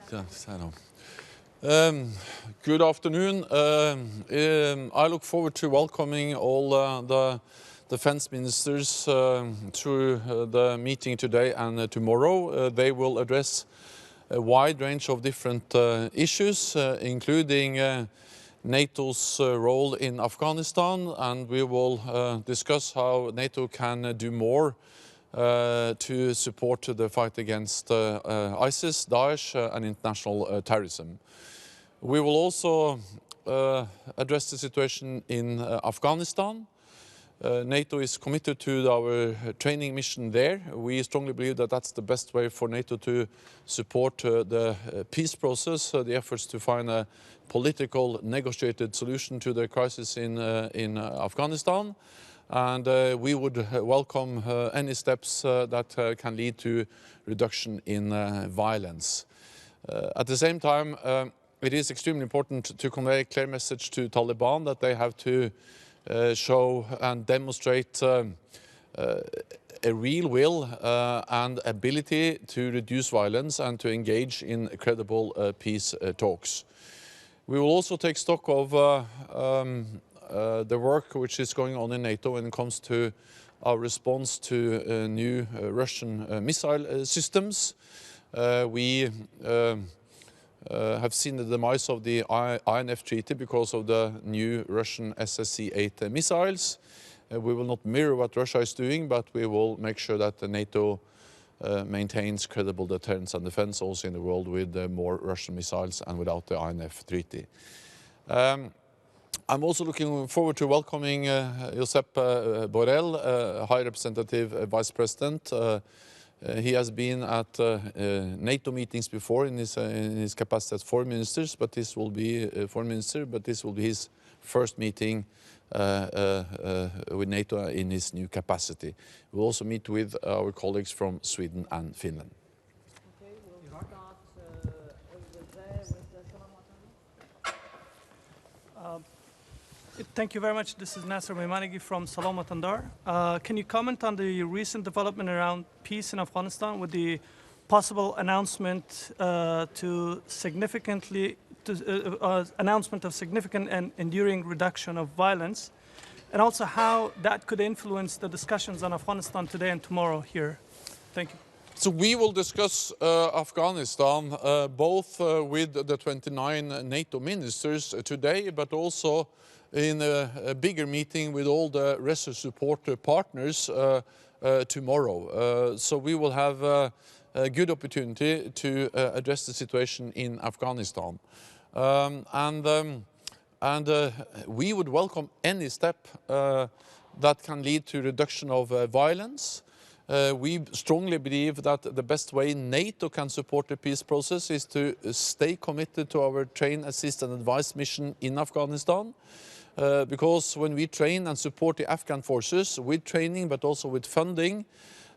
Good afternoon. I look forward to welcoming all the defense ministers to the meeting today and tomorrow. They will address a wide range of different issues, including NATO's role in Afghanistan, and we will discuss how NATO can do more to support the fight against ISIS, Daesh and international terrorism. We will also address the situation in Afghanistan. NATO is committed to our training mission there. We strongly believe that that's the best way for NATO to support the peace process, the efforts to find a political negotiated solution to the crisis in Afghanistan. And we would welcome any steps that can lead to reduction in violence. At the same time, it is extremely important to convey a clear message to Taliban that they have to show and demonstrate a real will and ability to reduce violence and to engage in credible peace talks. We will also take stock of the work which is going on in NATO when it comes to our response to new Russian missile systems. We have seen the demise of the INF Treaty because of the new Russian SSC-8 missiles. We will not mirror what Russia is doing, but we will make sure that the NATO maintains credible deterrence and defense also in the world with more Russian missiles and without the INF Treaty. I'm also looking forward to welcoming Josep Borrell, High Representative Vice President. He has been at NATO meetings before in his capacity as foreign minister, but this will be his first meeting with NATO in his new capacity. We'll also meet with our colleagues from Sweden and Finland. Okay, we'll start with the Thank you very much. This is Nasser Maimanigi from Salam Watandar. Can you comment on the recent development around peace in Afghanistan with the possible announcement announcement of significant and enduring reduction of violence, and also how that could influence the discussions on Afghanistan today and tomorrow here? Thank you. So we will discuss Afghanistan both with the 29 NATO ministers today, but also in a bigger meeting with all the rest of support partners tomorrow. So we will have a good opportunity to address the situation in Afghanistan. We would welcome any step that can lead to reduction of violence. We strongly believe that the best way NATO can support the peace process is to stay committed to our train, assist and advise mission in Afghanistan. Because when we train and support the Afghan forces with training but also with funding,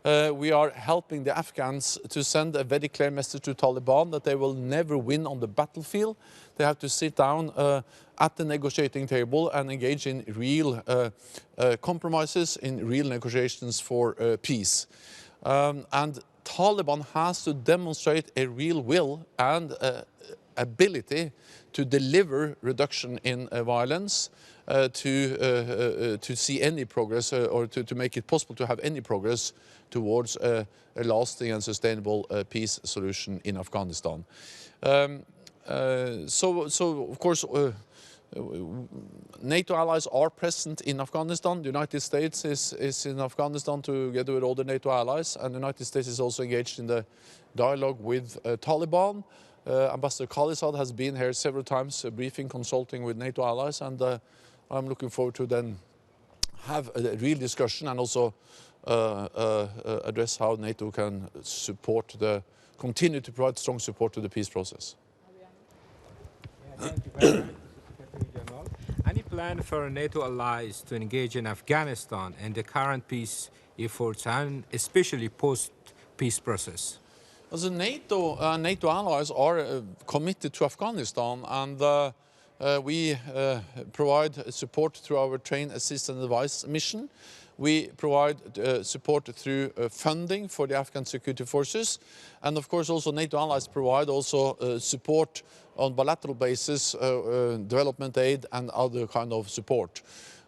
we are helping the Afghans to send a very clear message to Taliban that they will never win on the battlefield. They have to sit down at the negotiating table and engage in real compromises, in real negotiations for peace. And Taliban has to demonstrate a real will and ability to deliver reduction in violence, to see any progress or to make it possible to have any progress towards a lasting and sustainable peace solution in Afghanistan. So of course, NATO allies are present in Afghanistan. The United States is in Afghanistan together with all the NATO allies, and the United States is also engaged in the dialogue with Taliban. Ambassador Khalilzad has been here several times, briefing, consulting with NATO allies, and I'm looking forward to then have a real discussion and also address how NATO can continue to provide strong support to the peace process. Thank you very much, Secretary General. Any plan for NATO allies to engage in Afghanistan and the current peace efforts, and especially post-peace process? As NATO allies are committed to Afghanistan, and we provide support through our train, assist and advise mission. we provide support through funding for the Afghan security forces, and of course also NATO allies provide also support on bilateral basis, development aid and other kind of support.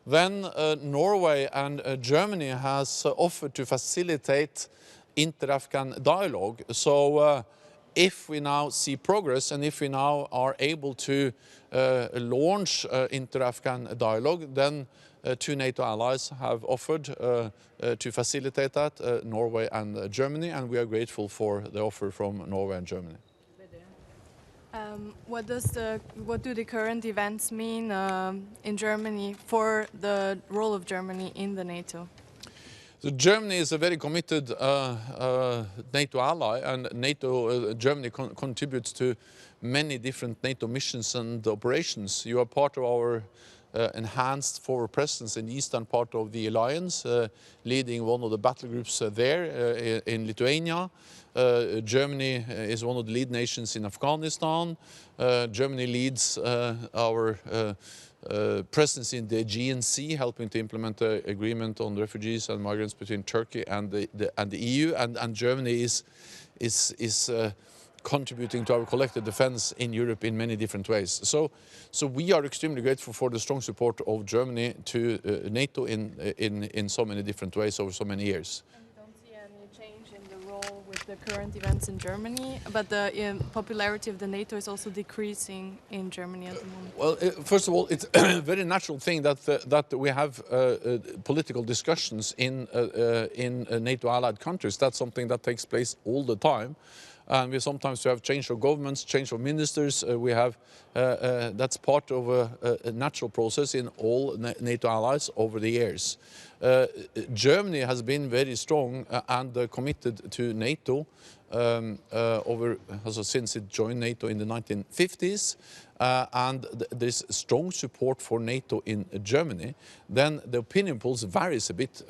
Then Norway and Germany has offered to facilitate inter-Afghan dialogue. So if we now see progress and if we now are able to launch inter-Afghan dialogue, then two NATO allies have offered to facilitate that, Norway and Germany, and we are grateful for the offer from Norway and Germany. What do the current events mean in Germany for the role of Germany in the NATO? So Germany is a very committed NATO ally, and Germany contributes to many different NATO missions and operations. You are part of our enhanced forward presence in the eastern part of the alliance, leading one of the battle groups there in Lithuania. Germany is one of the lead nations in Afghanistan. Germany leads our presence in the Aegean Sea, helping to implement the agreement on refugees and migrants between Turkey and the EU. And Germany is contributing to our collective defense in Europe in many different ways. So we are extremely grateful for the strong support of Germany to NATO in so many different ways over so many years. And you don't see any change in the role with the current events in Germany, but the popularity of the NATO is also decreasing in Germany at the moment. Well, first of all, it's a very natural thing that we have political discussions in NATO allied countries. That's something that takes place all the time. And we sometimes have change of governments, change of ministers. That's part of a natural process in all NATO allies over the years. Germany has been very strong and committed to NATO since it joined NATO in the 1950s, and there's strong support for NATO in Germany. Then the opinion polls varies a bit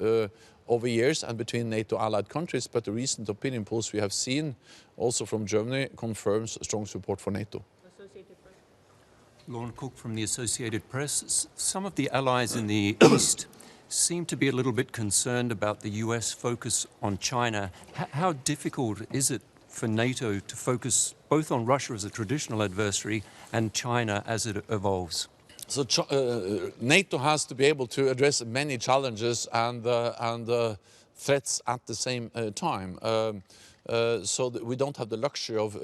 over years and between NATO allied countries, but the recent opinion polls we have seen also from Germany confirms strong support for NATO. Lauren Cook from the Associated Press. Some of the allies in the East seem to be a little bit concerned about the US focus on China. How difficult is it for NATO to focus both on Russia as a traditional adversary and China as it evolves? So NATO has to be able to address many challenges and threats at the same time. So that we don't have the luxury of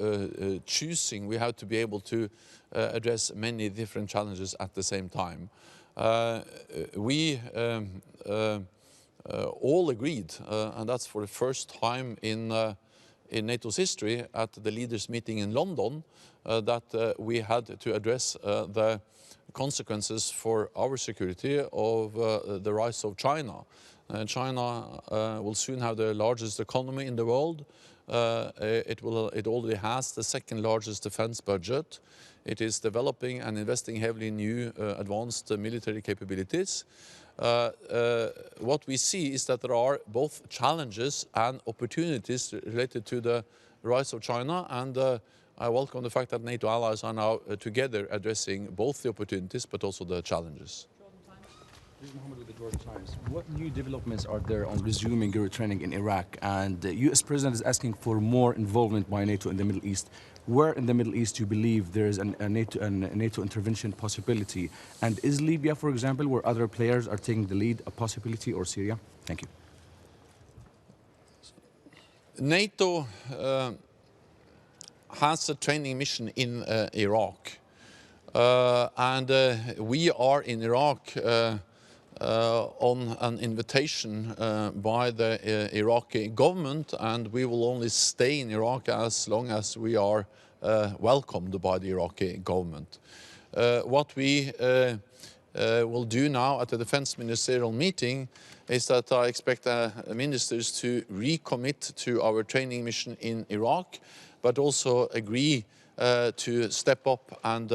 choosing. We have to be able to address many different challenges at the same time. We all agreed, and that's for the first time in NATO's history at the leaders' meeting in London, that we had to address the consequences for our security of the rise of China. China will soon have the largest economy in the world. It already has the second largest defense budget. It is developing and investing heavily in new advanced military capabilities. What we see is that there are both challenges and opportunities related to the rise of China, and I welcome the fact that NATO allies are now together addressing both the opportunities but also the challenges. This is Mohammed with the Jordan Times. What new developments are there on resuming your training in Iraq? And the US President is asking for more involvement by NATO in the Middle East. Where in the Middle East do you believe there is a NATO intervention possibility? And is Libya, for example, where other players are taking the lead, a possibility, or Syria? Thank you. NATO has a training mission in Iraq. And we are in Iraq on an invitation by the Iraqi government, and we will only stay in Iraq as long as we are welcomed by the Iraqi government. What we will do now at the Defence Ministerial meeting is that I expect ministers to recommit to our training mission in Iraq, but also agree to step up and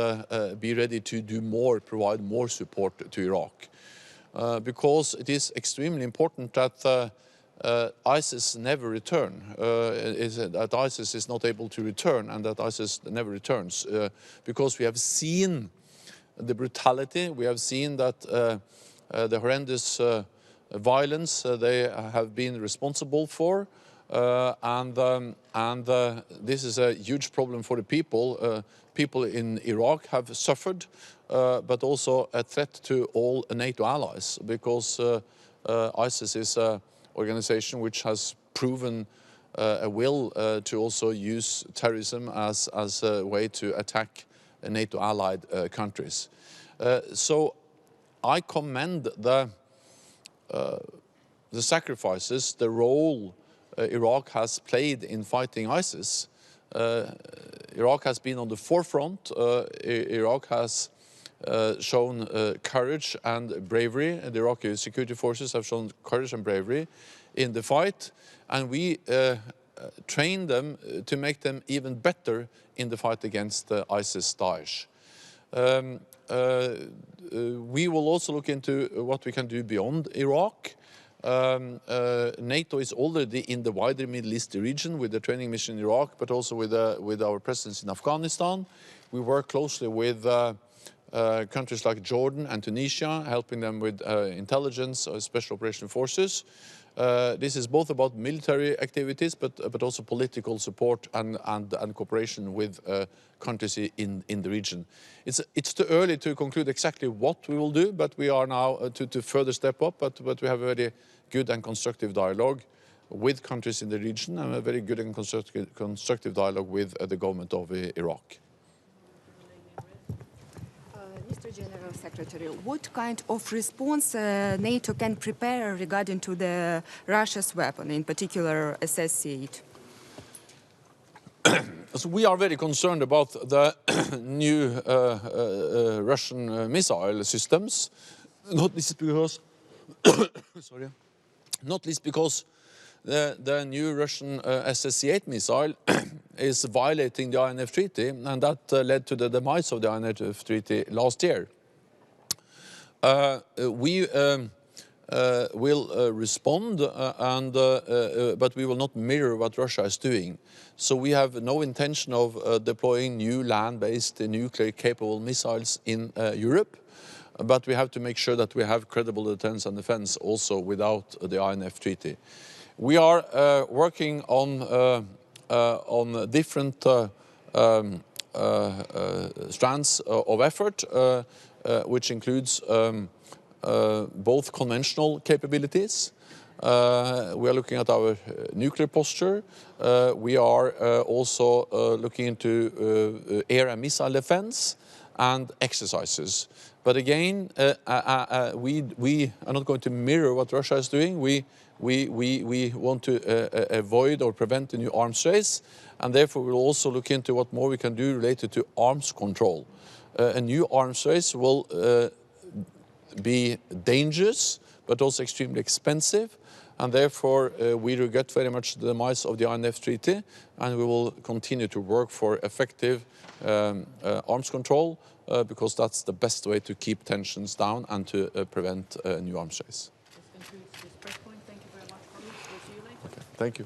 be ready to do more, provide more support to Iraq. Because it is extremely important that ISIS never return, that ISIS is not able to return and that ISIS never returns. Because we have seen the brutality, we have seen that the horrendous violence they have been responsible for. This is a huge problem for the people. People in Iraq have suffered, but also a threat to all NATO allies, because ISIS is an organization which has proven a will to also use terrorism as a way to attack NATO allied countries. So I commend the sacrifices, the role Iraq has played in fighting ISIS. Iraq has been on the forefront. Iraq has shown courage and bravery. The Iraqi security forces have shown courage and bravery in the fight, and we train them to make them even better in the fight against ISIS-Daesh. We will also look into what we can do beyond Iraq. NATO is already in the wider Middle East region with the training mission in Iraq, but also with our presence in Afghanistan. We work closely with countries like Jordan and Tunisia, helping them with intelligence, special operation forces. This is both about military activities, but also political support and cooperation with countries in the region. It's too early to conclude exactly what we will do, but we are now to further step up. But we have a very good and constructive dialogue with countries in the region, and a very good and constructive dialogue with the government of Iraq. Mr. General Secretary, what kind of response NATO can prepare regarding to the Russia's weapon, in particular SS-8? So we are very concerned about the new Russian missile systems, not least because, sorry, not least because the new Russian SS-8 missile is violating the INF Treaty, and that led to the demise of the INF Treaty last year. We will respond, but we will not mirror what Russia is doing. So we have no intention of deploying new land-based nuclear-capable missiles in Europe, but we have to make sure that we have credible deterrence and defense also without the INF Treaty. We are working on different strands of effort, which includes both conventional capabilities. We are looking at our nuclear posture. We are also looking into air and missile defense and exercises. But again, we are not going to mirror what Russia is doing. We want to avoid or prevent a new arms race, and therefore we'll also look into what more we can do related to arms control. A new arms race will be dangerous, but also extremely expensive, and therefore we regret very much the demise of the INF Treaty, and we will continue to work for effective arms control, because that's the best way to keep tensions down and to prevent a new arms race. This concludes this press point. Thank you very much, colleagues. We'll see you later. Okay. Thank you.